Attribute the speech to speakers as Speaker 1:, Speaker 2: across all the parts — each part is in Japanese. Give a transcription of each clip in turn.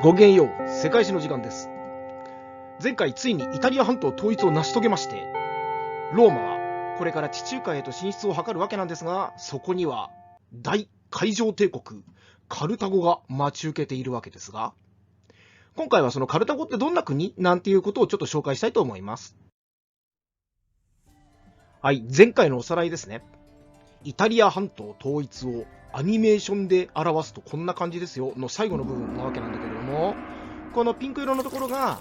Speaker 1: ごきげんよう、世界史の時間です。前回ついにイタリア半島統一を成し遂げまして、ローマはこれから地中海へと進出を図るわけなんですが、そこには大海上帝国カルタゴが待ち受けているわけですが、今回はそのカルタゴってどんな国なんていうことをちょっと紹介したいと思います。はい、前回のおさらいですね。イタリア半島統一をアニメーションで表すとこんな感じですよの最後の部分なわけなんだけれども、このピンク色のところが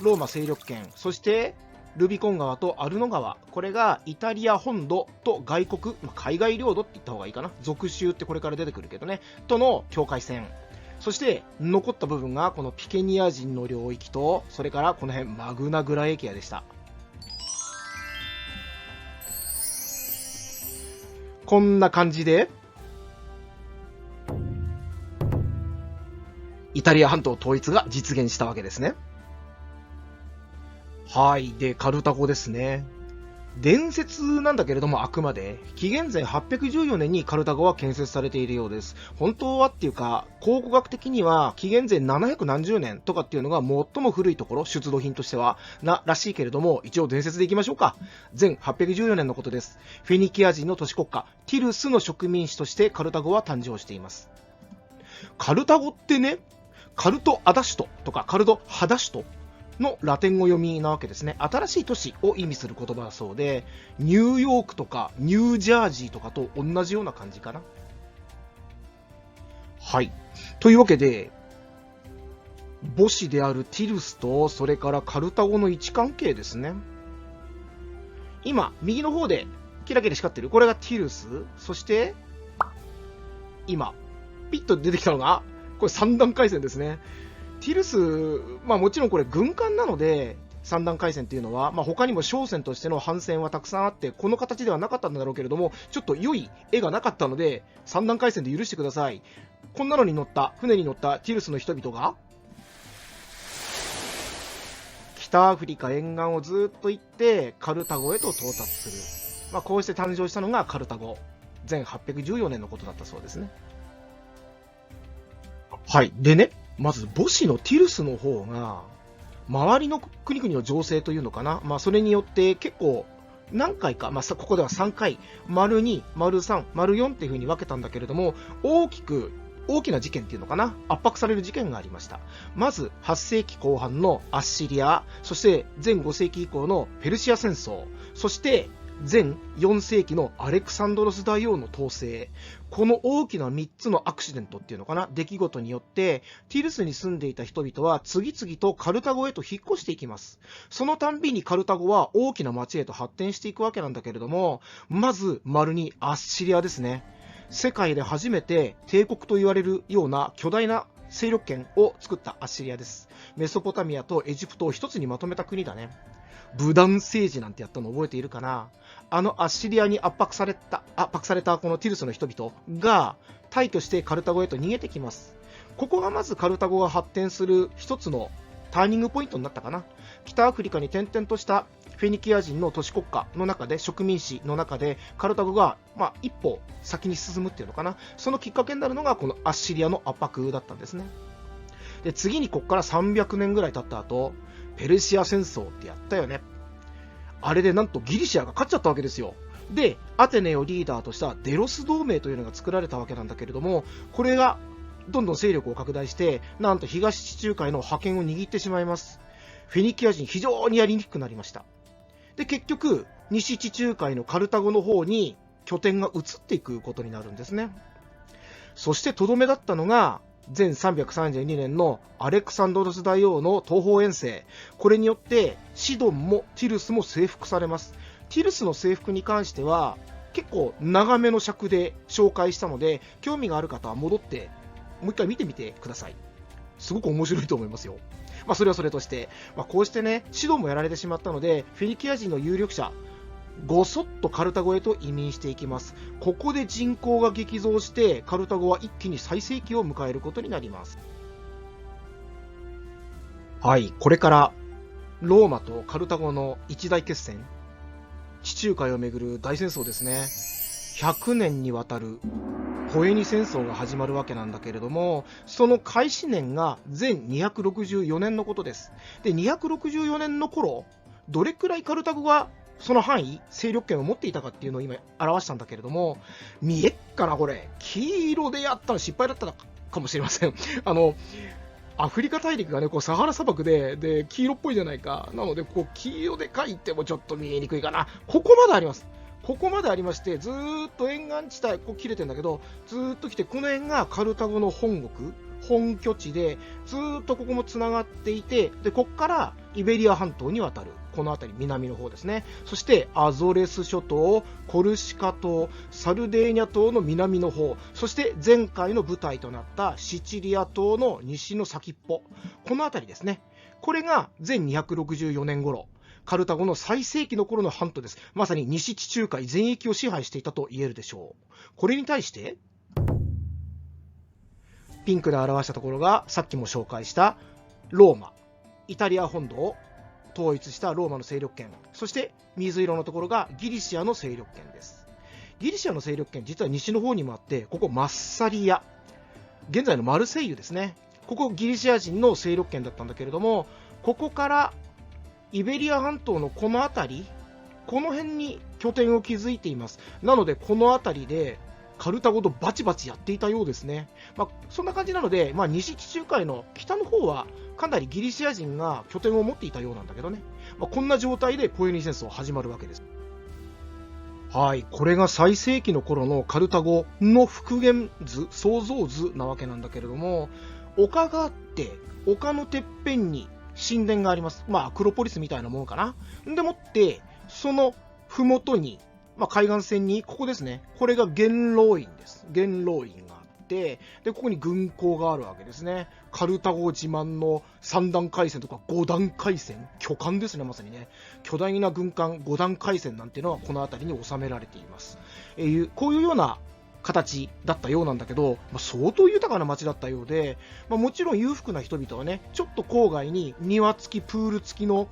Speaker 1: ローマ勢力圏、そしてルビコン川とアルノ川、これがイタリア本土と外国、海外領土って言った方がいいかな、属州ってこれから出てくるけどね、との境界線。そして残った部分がこのピケニア人の領域と、それからこの辺マグナグラエキアでした。こんな感じでイタリア半島統一が実現したわけですね。はい。で、カルタゴですね。伝説なんだけれども、あくまで紀元前814年にカルタゴは建設されているようです。本当はっていうか、考古学的には紀元前700何十年とかっていうのが最も古いところ、出土品としてはらしいけれども、一応伝説でいきましょうか。前814年のことです。フェニキア人の都市国家ティルスの植民地としてカルタゴは誕生しています。カルタゴってね、カルト・アダシュトとかカルト・ハダシュトのラテン語読みなわけですね。新しい都市を意味する言葉だそうで、ニューヨークとかニュージャージーとかと同じような感じかな。はい。というわけで、母子であるティルスと、それからカルタゴの位置関係ですね。今、右の方でキラキラ光ってる。これがティルス。そして、今、ピッと出てきたのが、これ三段回線ですね。ティルス、もちろんこれ軍艦なので、三段回線っていうのは、他にも商船としての帆船はたくさんあって、この形ではなかったんだろうけれども、ちょっと良い絵がなかったので、三段回線で許してください。こんなのに乗った、船に乗ったティルスの人々が、北アフリカ沿岸をずっと行って、カルタゴへと到達する。こうして誕生したのがカルタゴ。前814年のことだったそうですね。はい。でね、まず母子のティルスの方が、周りの国々の情勢というのかな、それによって結構何回か、ここでは3回、丸2、丸3、丸4っていう風に分けたんだけれども、大きな事件っていうのかな、圧迫される事件がありました。まず8世紀後半のアッシリア、そして前5世紀以降のペルシア戦争、そして前4世紀のアレクサンドロス大王の統制、この大きな3つのアクシデントっていうのかな、出来事によってティルスに住んでいた人々は次々とカルタゴへと引っ越していきます。そのたんびにカルタゴは大きな町へと発展していくわけなんだけれども、まず丸にアッシリアですね。世界で初めて帝国と言われるような巨大な勢力圏を作ったアッシリアです。メソポタミアとエジプトを一つにまとめた国だね。武断政治なんてやったの覚えているかな。アッシリアに圧迫されたこのティルスの人々が大挙してカルタゴへと逃げてきます。ここがまずカルタゴが発展する一つのターニングポイントになったかな。北アフリカに転々としたフェニキア人の都市国家の中で、植民地の中でカルタゴが一歩先に進むっていうのかな。そのきっかけになるのがこのアッシリアの圧迫だったんですね。で、次にここから300年ぐらい経った後、ペルシア戦争ってやったよね。あれでなんとギリシアが勝っちゃったわけですよ。で、アテネをリーダーとしたデロス同盟というのが作られたわけなんだけれども、これがどんどん勢力を拡大して、なんと東地中海の覇権を握ってしまいます。フェニキア人非常にやりにくくなりました。で、結局、西地中海のカルタゴの方に拠点が移っていくことになるんですね。そしてとどめだったのが、前332年のアレクサンドロス大王の東方遠征。これによってシドンもティルスも征服されます。ティルスの征服に関しては結構長めの尺で紹介したので、興味がある方は戻ってもう一回見てみてください。すごく面白いと思いますよ。それはそれとして、こうしてね、シドンもやられてしまったので、フェニキア人の有力者ごそっとカルタゴへと移民していきます。ここで人口が激増して、カルタゴは一気に最盛期を迎えることになります。はい、これからローマとカルタゴの一大決戦、地中海をめぐる大戦争ですね。100年にわたるポエニ戦争が始まるわけなんだけれども、その開始年が前264年のことです。で、264年の頃、どれくらいカルタゴがその範囲、勢力圏を持っていたかっていうのを今表したんだけれども、見えっかなこれ。黄色でやったの失敗だったかもしれません。アフリカ大陸がね、こうサハラ砂漠で、黄色っぽいじゃないか。なので、こう、黄色で書いてもちょっと見えにくいかな。ここまであります。ここまでありまして、ずーっと沿岸地帯、こう切れてんだけど、ずーっと来て、この辺がカルタゴの本国、本拠地で、ずーっとここも繋がっていて、で、こっからイベリア半島に渡る。この辺り、南の方ですね。そして、アゾレス諸島、コルシカ島、サルデーニャ島の南の方、そして前回の舞台となったシチリア島の西の先っぽ。この辺りですね。これが前264年頃。カルタゴの最盛期の頃の半島です。まさに西地中海全域を支配していたと言えるでしょう。これに対して、ピンクで表したところが、さっきも紹介したローマ、イタリア本土を統一したローマの勢力圏、そして水色のところがギリシアの勢力圏です。ギリシアの勢力圏、実は西の方にもあって、ここマッサリア、現在のマルセイユですね。ここギリシア人の勢力圏だったんだけれども、ここからイベリア半島のこの辺り、この辺に拠点を築いています。なので、この辺りでカルタゴとバチバチやっていたようですね。そんな感じなので、西地中海の北の方はかなりギリシア人が拠点を持っていたようなんだけどね。こんな状態でポエニ戦争始まるわけです。はい、これが最盛期の頃のカルタゴの復元図、創造図なわけなんだけれども、丘があって、丘のてっぺんに神殿があります。アクロポリスみたいなものかな。でもって、そのふもとに、海岸線に、ここですね。これが元老院です。元老院があって、で、ここに軍港があるわけですね。カルタゴ自慢の3段海戦とか5段海戦、巨漢ですね、まさにね。巨大な軍艦5段海戦なんていうのはこの辺りに収められています。こういうような形だったようなんだけど、相当豊かな街だったようで、もちろん裕福な人々はね、ちょっと郊外に庭付き、プール付きの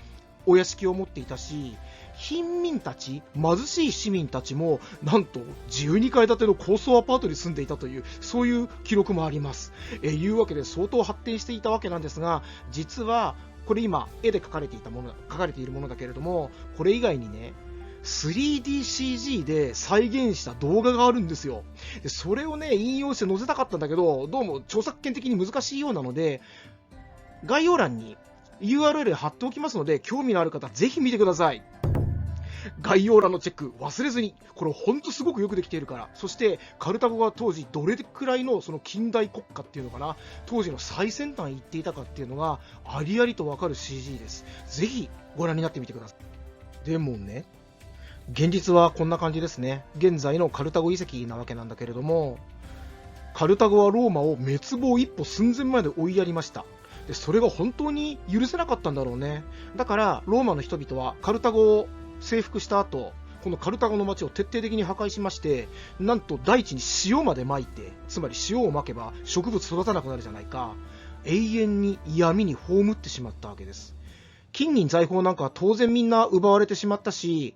Speaker 1: お屋敷を持っていたし、貧民たち、貧しい市民たちも、なんと12階建ての高層アパートに住んでいたという、そういう記録もあります。いうわけで相当発展していたわけなんですが、実は、これ今、絵で描かれているものだけれども、これ以外にね、3DCG で再現した動画があるんですよ。でそれをね、引用して載せたかったんだけど、どうも著作権的に難しいようなので、概要欄に URL 貼っておきますので、興味のある方ぜひ見てください。概要欄のチェック忘れずに。これほんとすごくよくできているから。そしてカルタゴが当時どれくらいのその近代国家っていうのかな、当時の最先端行っていたかっていうのがありありとわかる CG です。ぜひご覧になってみてください。でもね、現実はこんな感じですね。現在のカルタゴ遺跡なわけなんだけれども、カルタゴはローマを滅亡一歩寸前まで追いやりました。でそれが本当に許せなかったんだろうね。だからローマの人々はカルタゴを征服した後、このカルタゴの町を徹底的に破壊しまして、なんと大地に塩まで撒いて、つまり塩を撒けば植物育たなくなるじゃないか、永遠に闇に葬ってしまったわけです。金銀財宝なんかは当然みんな奪われてしまったし、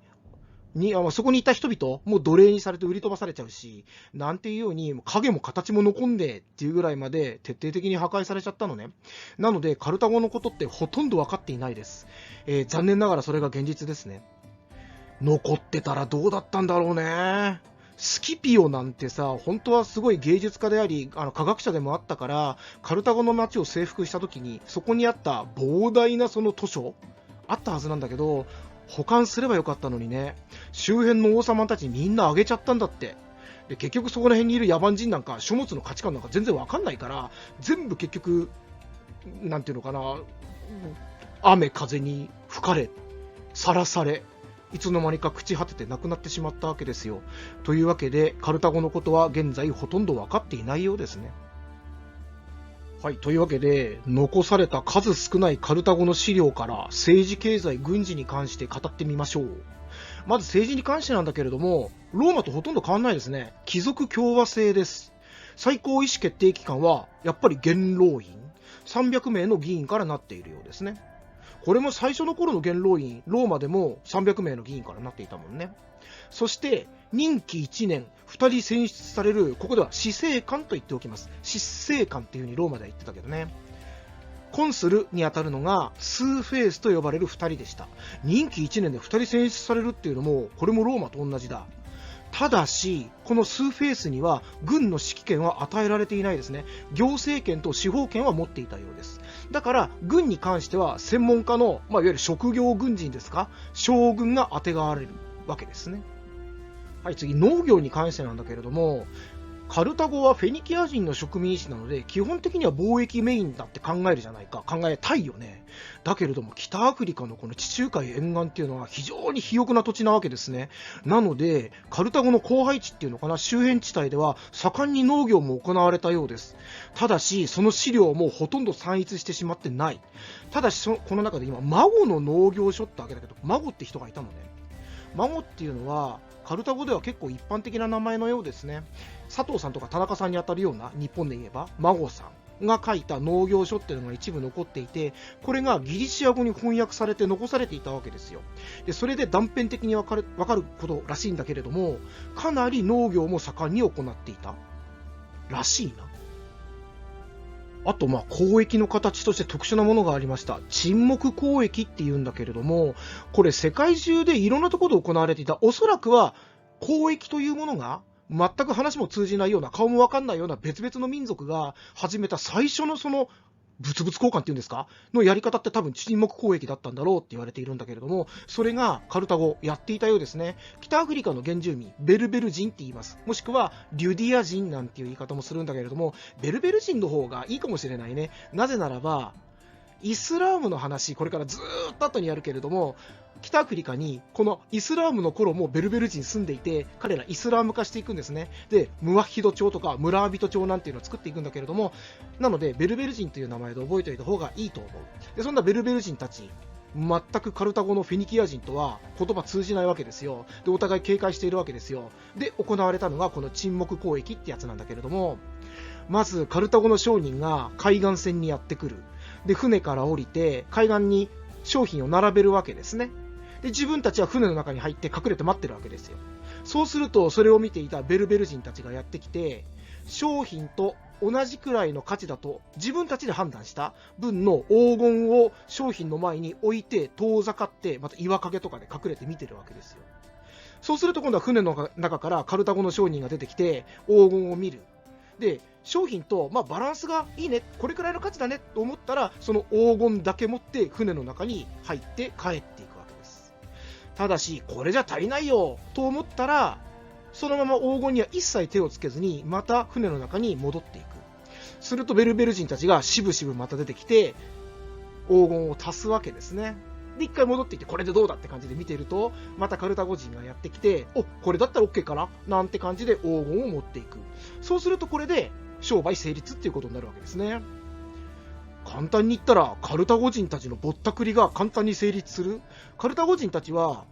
Speaker 1: そこにいた人々も奴隷にされて売り飛ばされちゃうし、なんていうように影も形も残んでっていうぐらいまで徹底的に破壊されちゃったのね。なのでカルタゴのことってほとんど分かっていないです。残念ながらそれが現実ですね。残ってたらどうだったんだろうね。スキピオなんてさ、本当はすごい芸術家であり、科学者でもあったから、カルタゴの街を征服した時に、そこにあった膨大なその図書、あったはずなんだけど、保管すればよかったのにね。周辺の王様たちみんなあげちゃったんだって。で結局そこら辺にいる野蛮人なんか書物の価値観なんか全然わかんないから、全部結局なんていうのかな、雨風に吹かれさらされ、いつの間にか朽ち果てて亡くなってしまったわけですよ。というわけでカルタゴのことは現在ほとんど分かっていないようですね。はい、というわけで残された数少ないカルタゴの資料から政治経済軍事に関して語ってみましょう。まず政治に関してなんだけれども、ローマとほとんど変わんないですね。貴族共和制です。最高意思決定機関はやっぱり元老院、300名の議員からなっているようですね。これも最初の頃の元老院、ローマでも300名の議員からなっていたもんね。そして、任期1年、2人選出される、ここでは司政官と言っておきます。執政官っていう風にローマでは言ってたけどね。コンスルにあたるのが、スーフェースと呼ばれる2人でした。任期1年で2人選出されるっていうのも、これもローマと同じだ。ただし、このスーフェースには軍の指揮権は与えられていないですね。行政権と司法権は持っていたようです。だから、軍に関しては専門家の、いわゆる職業軍人ですか、将軍があてがわれるわけですね。はい、次、農業に関してなんだけれども、カルタゴはフェニキア人の植民地なので、基本的には貿易メインだって考えるじゃないか。考えたいよね。だけれども、北アフリカのこの地中海沿岸っていうのは非常に肥沃な土地なわけですね。なので、カルタゴの荒廃地っていうのかな、周辺地帯では盛んに農業も行われたようです。ただし、その資料もほとんど散逸してしまってない。ただし、この中で今、マゴの農業所ってわけだけど、マゴって人がいたのね。マゴっていうのは、カルタゴでは結構一般的な名前のようですね。佐藤さんとか田中さんに当たるような、日本で言えば、マゴさんが書いた農業書っていうのが一部残っていて、これがギリシア語に翻訳されて残されていたわけですよ。で、それで断片的にわかることらしいんだけれども、かなり農業も盛んに行っていたらしいな。あと、交易の形として特殊なものがありました。沈黙交易って言うんだけれども、これ世界中でいろんなところで行われていた、おそらくは交易というものが、全く話も通じないような、顔もわかんないような別々の民族が始めた最初のその、物々交換っていうんですかのやり方って多分沈黙交易だったんだろうって言われているんだけれども、それがカルタゴやっていたようですね。北アフリカの原住民、ベルベル人って言います。もしくはリュディア人なんていう言い方もするんだけれども、ベルベル人の方がいいかもしれないね。なぜならば、イスラームの話、これからずーっと後にやるけれども、北アフリカにこのイスラームの頃もベルベル人住んでいて、彼らイスラーム化していくんですね。で、ムワヒド朝とかムラービト朝なんていうのを作っていくんだけれども、なのでベルベル人という名前で覚えておいた方がいいと思う。で、そんなベルベル人たち、全くカルタゴのフェニキア人とは言葉通じないわけですよ。で、お互い警戒しているわけですよ。で、行われたのがこの沈黙交易ってやつなんだけれども、まずカルタゴの商人が海岸線にやってくる。で、船から降りて海岸に商品を並べるわけですね。で、自分たちは船の中に入って隠れて待ってるわけですよ。そうすると、それを見ていたベルベル人たちがやってきて、商品と同じくらいの価値だと自分たちで判断した分の黄金を商品の前に置いて遠ざかって、また岩陰とかで隠れて見てるわけですよ。そうすると今度は船の中からカルタゴの商人が出てきて黄金を見る。で、商品と、バランスがいいね、これくらいの価値だねと思ったら、その黄金だけ持って船の中に入って帰っていくわけです。ただし、これじゃ足りないよと思ったら、そのまま黄金には一切手をつけずに、また船の中に戻っていく。するとベルベル人たちがしぶしぶまた出てきて、黄金を足すわけですね。で、一回戻っていって、これでどうだって感じで見てると、またカルタゴ人がやってきて、これだったら OK かななんて感じで黄金を持っていく。そうするとこれで商売成立っていうことになるわけですね。簡単に言ったら、カルタゴ人たちのぼったくりが簡単に成立する。カルタゴ人たちは、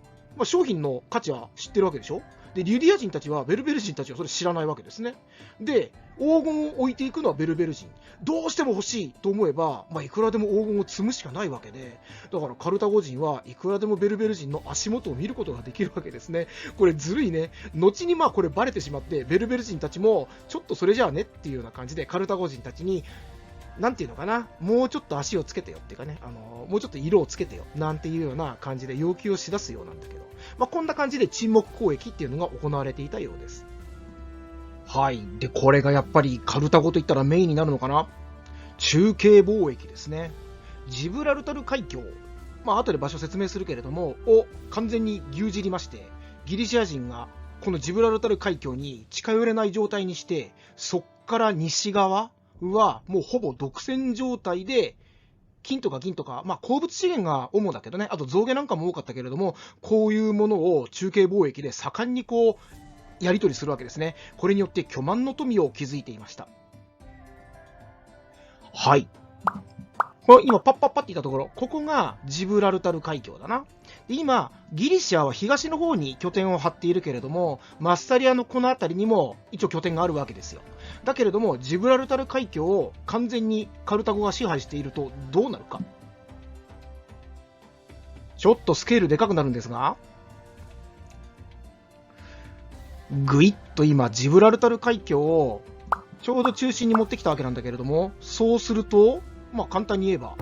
Speaker 1: 商品の価値は知ってるわけでしょ。で、リュディア人たちは、ベルベル人たちはそれ知らないわけですね。で、黄金を置いていくのはベルベル人。どうしても欲しいと思えば、いくらでも黄金を積むしかないわけで、だからカルタゴ人はいくらでもベルベル人の足元を見ることができるわけですね。これずるいね。後にこれバレてしまって、ベルベル人たちも、ちょっとそれじゃあねっていうような感じで、カルタゴ人たちに、なんていうのかな、もうちょっと足をつけてよっていうかね、もうちょっと色をつけてよなんていうような感じで要求をしだすようなんだけど、こんな感じで沈黙交易っていうのが行われていたようです。はい。で、これがやっぱりカルタゴといったらメインになるのかな。中継貿易ですね。ジブラルタル海峡、後で場所説明するけれども、を完全に牛耳りまして、ギリシア人がこのジブラルタル海峡に近寄れない状態にして、そっから西側はもうほぼ独占状態で、金とか銀とか、鉱物資源が主だけどね、あと象牙なんかも多かったけれども、こういうものを中継貿易で盛んにやり取りするわけですね。これによって巨万の富を築いていました。はい。これ今パッパッパって言ったところ、ここがジブラルタル海峡だな。で今、ギリシアは東の方に拠点を張っているけれども、マッサリアのこの辺りにも一応拠点があるわけですよ。だけれども、ジブラルタル海峡を完全にカルタゴが支配しているとどうなるか。ちょっとスケールでかくなるんですが、ぐいっと今、ジブラルタル海峡をちょうど中心に持ってきたわけなんだけれども、そうすると、まあ簡単に言えば、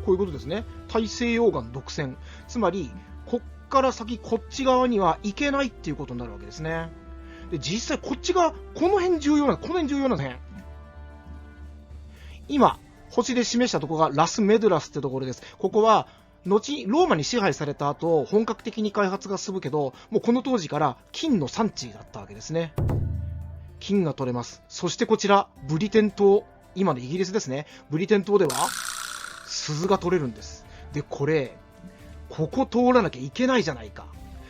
Speaker 1: こういうことですね。大西洋岸独占。つまり、こっから先こっち側には行けないっていうことになるわけですね。で、実際こっち側、この辺重要な辺。今、星で示したところがラスメドゥラスってところです。ここは、後、ローマに支配された後、本格的に開発が進むけど、もうこの当時から金の産地だったわけですね。金が取れます。そしてこちら、ブリテン島。今のイギリスですね。ブリテン島では、鈴が取れるんです。で、ここ通らなきゃいけないじゃないか。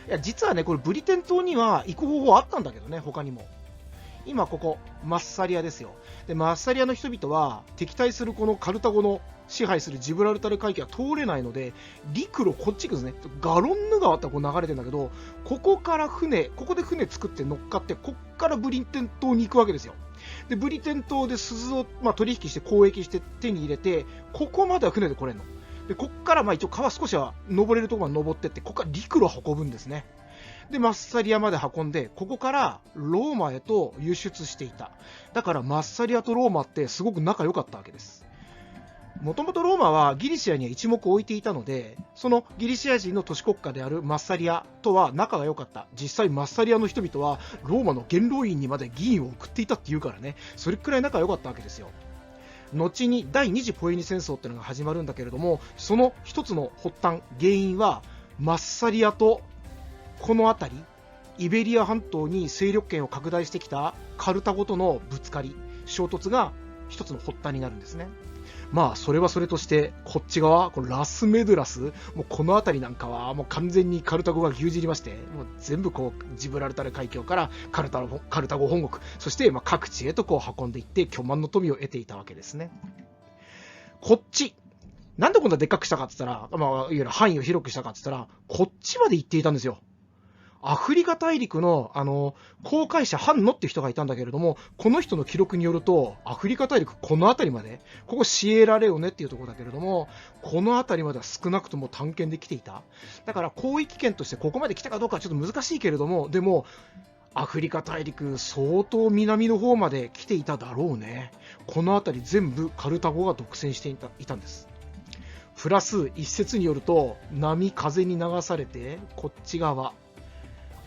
Speaker 1: いや、実はね、これブリテン島には行く方法あったんだけどね、他にも。今ここ、マッサリアですよ。で、マッサリアの人々は、敵対するこのカルタゴの支配するジブラルタル海峡は通れないので、陸路こっち行くんですね。ガロンヌ川ってこう流れてるんだけど、ここで船作って乗っかって、こっからブリテン島に行くわけですよ。で、ブリテン島で鈴を、取引して交易して手に入れて、ここまでは船で来れるの。で、こっから一応川少しは登れるところまで登ってって、ここから陸路運ぶんですね。で、マッサリアまで運んで、ここからローマへと輸出していた。だからマッサリアとローマってすごく仲良かったわけです。もともとローマはギリシアには一目置いていたので、そのギリシア人の都市国家であるマッサリアとは仲が良かった。実際マッサリアの人々はローマの元老院にまで議員を送っていたっていうからね、それくらい仲良かったわけですよ。後に第二次ポエニ戦争っていうのが始まるんだけれども、その一つの発端、原因はマッサリアとこの辺り、イベリア半島に勢力圏を拡大してきたカルタゴとのぶつかり、衝突が一つの発端になるんですね。それはそれとして、こっち側、このラスメドゥラス、もうこの辺りなんかは、もう完全にカルタゴが牛耳りまして、もう全部ジブラルタル海峡からカルタゴ本国、そして各地へと運んでいって、巨万の富を得ていたわけですね。こっち、なんでこんなでっかくしたかって言ったら、いわゆる範囲を広くしたかって言ったら、こっちまで行っていたんですよ。アフリカ大陸の、航海者ハンノっていう人がいたんだけれども、この人の記録によると、アフリカ大陸この辺りまで、ここシエラレオネっていうところだけれども、この辺りまでは少なくとも探検できていた。だから広域圏としてここまで来たかどうかはちょっと難しいけれども、でも、アフリカ大陸相当南の方まで来ていただろうね。この辺り全部カルタゴが独占していたんです。プラス一説によると、波風に流されて、こっち側、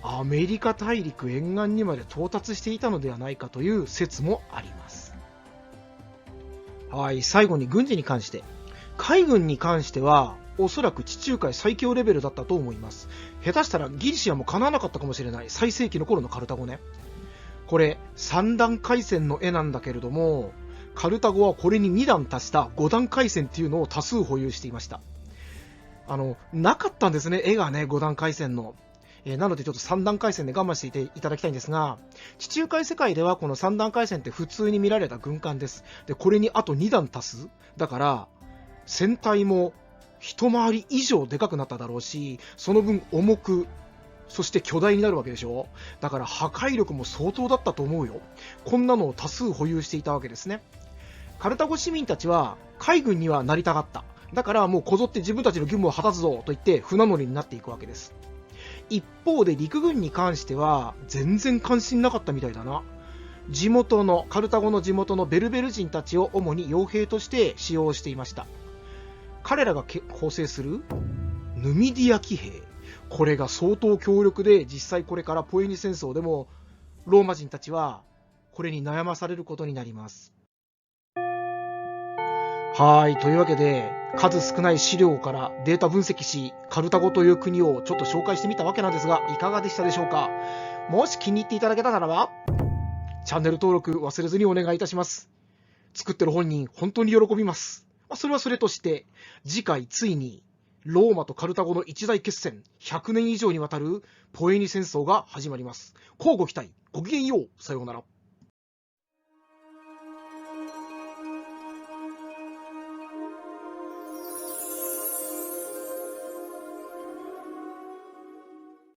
Speaker 1: アメリカ大陸沿岸にまで到達していたのではないかという説もあります。はい、最後に軍事に関して。海軍に関しては、おそらく地中海最強レベルだったと思います。下手したらギリシアも叶わなかったかもしれない。最盛期の頃のカルタゴね。これ、3段回線の絵なんだけれども、カルタゴはこれに2段足した5段回線っていうのを多数保有していました。なかったんですね、絵がね、5段回線の。なのでちょっと3段階線で我慢していただきたいんですが、地中海世界ではこの3段階線って普通に見られた軍艦です。で、これにあと2段足す。だから、船体も一回り以上でかくなっただろうし、その分重く、そして巨大になるわけでしょ。だから破壊力も相当だったと思うよ。こんなのを多数保有していたわけですね。カルタゴ市民たちは海軍にはなりたがった。だからもうこぞって自分たちの義務を果たすぞと言って船乗りになっていくわけです。一方で陸軍に関しては全然関心なかったみたいだな。カルタゴの地元のベルベル人たちを主に傭兵として使用していました。彼らが構成するヌミディア騎兵。これが相当強力で、実際これからポエニ戦争でもローマ人たちはこれに悩まされることになります。はい、というわけで数少ない資料からデータ分析し、カルタゴという国をちょっと紹介してみたわけなんですが、いかがでしたでしょうか。もし気に入っていただけたならば、チャンネル登録忘れずにお願いいたします。作ってる本人本当に喜びます。それはそれとして、次回ついにローマとカルタゴの一大決戦、100年以上にわたるポエニ戦争が始まります。乞うご期待。ごきげんよう。さようなら。